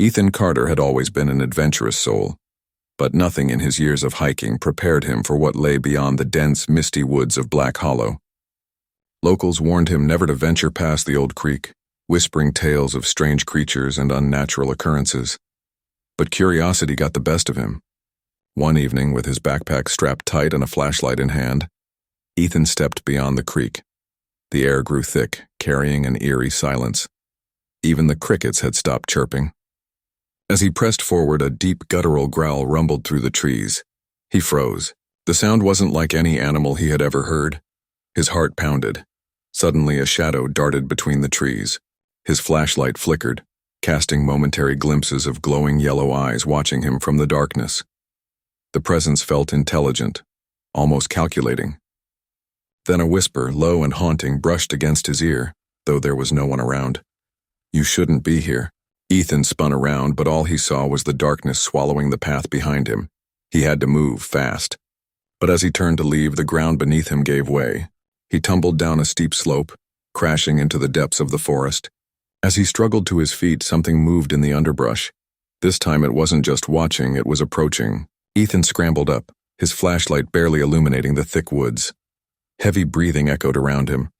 Ethan Carter had always been an adventurous soul, but nothing in his years of hiking prepared him for what lay beyond the dense, misty woods of Black Hollow. Locals warned him never to venture past the old creek, whispering tales of strange creatures and unnatural occurrences. But curiosity got the best of him. One evening, with his backpack strapped tight and a flashlight in hand, Ethan stepped beyond the creek. The air grew thick, carrying an eerie silence. Even the crickets had stopped chirping. As he pressed forward, a deep guttural growl rumbled through the trees. He froze. The sound wasn't like any animal he had ever heard. His heart pounded. Suddenly, a shadow darted between the trees. His flashlight flickered, casting momentary glimpses of glowing yellow eyes watching him from the darkness. The presence felt intelligent, almost calculating. Then a whisper, low and haunting, brushed against his ear, though there was no one around. "You shouldn't be here." Ethan spun around, but all he saw was the darkness swallowing the path behind him. He had to move fast. But as he turned to leave, the ground beneath him gave way. He tumbled down a steep slope, crashing into the depths of the forest. As he struggled to his feet, something moved in the underbrush. This time it wasn't just watching, it was approaching. Ethan scrambled up, his flashlight barely illuminating the thick woods. Heavy breathing echoed around him.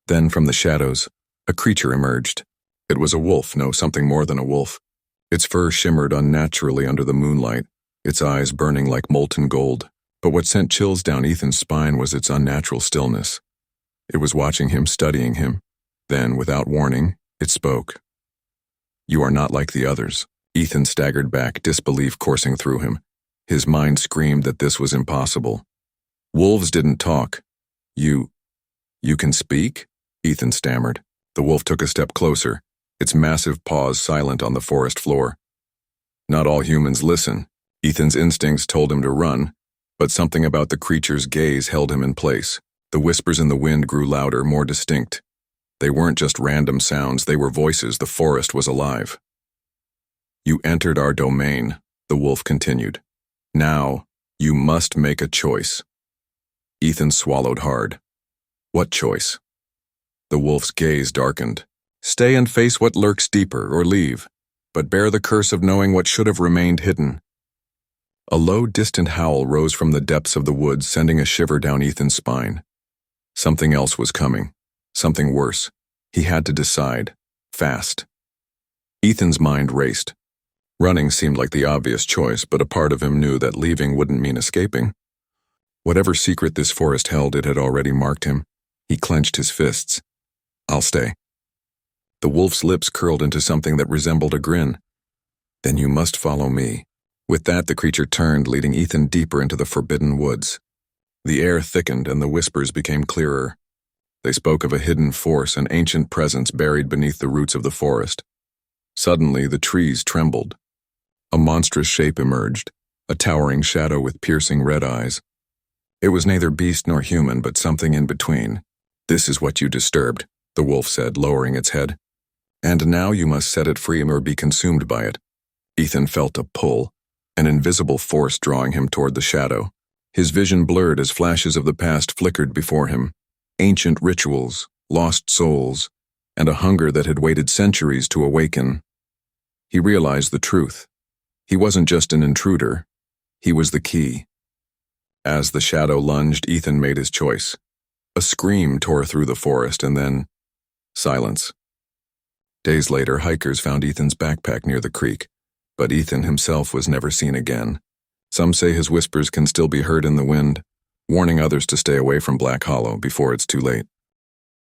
Then from the shadows, a creature emerged. It was a wolf, no, something more than a wolf. Its fur shimmered unnaturally under the moonlight, its eyes burning like molten gold. But what sent chills down Ethan's spine was its unnatural stillness. It was watching him, studying him. Then, without warning, it spoke. "You are not like the others." Ethan staggered back, disbelief coursing through him. His mind screamed that this was impossible. "Wolves didn't talk. You can speak?" Ethan stammered. The wolf took a step closer, its massive paws silent on the forest floor. Not all humans listen. Ethan's instincts told him to run, but something about the creature's gaze held him in place. The whispers in the wind grew louder, more distinct. They weren't just random sounds, they were voices. The forest was alive. "You entered our domain," the wolf continued. "Now, you must make a choice." Ethan swallowed hard. What choice? The wolf's gaze darkened. "Stay and face what lurks deeper, or leave, but bear the curse of knowing what should have remained hidden." A low, distant howl rose from the depths of the woods, sending a shiver down Ethan's spine. Something else was coming. Something worse. He had to decide. Fast. Ethan's mind raced. Running seemed like the obvious choice, but a part of him knew that leaving wouldn't mean escaping. Whatever secret this forest held, it had already marked him. He clenched his fists. "I'll stay." The wolf's lips curled into something that resembled a grin. "Then you must follow me." With that, the creature turned, leading Ethan deeper into the forbidden woods. The air thickened and the whispers became clearer. They spoke of a hidden force, an ancient presence buried beneath the roots of the forest. Suddenly, the trees trembled. A monstrous shape emerged, a towering shadow with piercing red eyes. It was neither beast nor human, but something in between. "This is what you disturbed," the wolf said, lowering its head. "And now you must set it free or be consumed by it." Ethan felt a pull, an invisible force drawing him toward the shadow. His vision blurred as flashes of the past flickered before him. Ancient rituals, lost souls, and a hunger that had waited centuries to awaken. He realized the truth. He wasn't just an intruder. He was the key. As the shadow lunged, Ethan made his choice. A scream tore through the forest, and then silence. Days later, hikers found Ethan's backpack near the creek, but Ethan himself was never seen again. Some say his whispers can still be heard in the wind, warning others to stay away from Black Hollow before it's too late.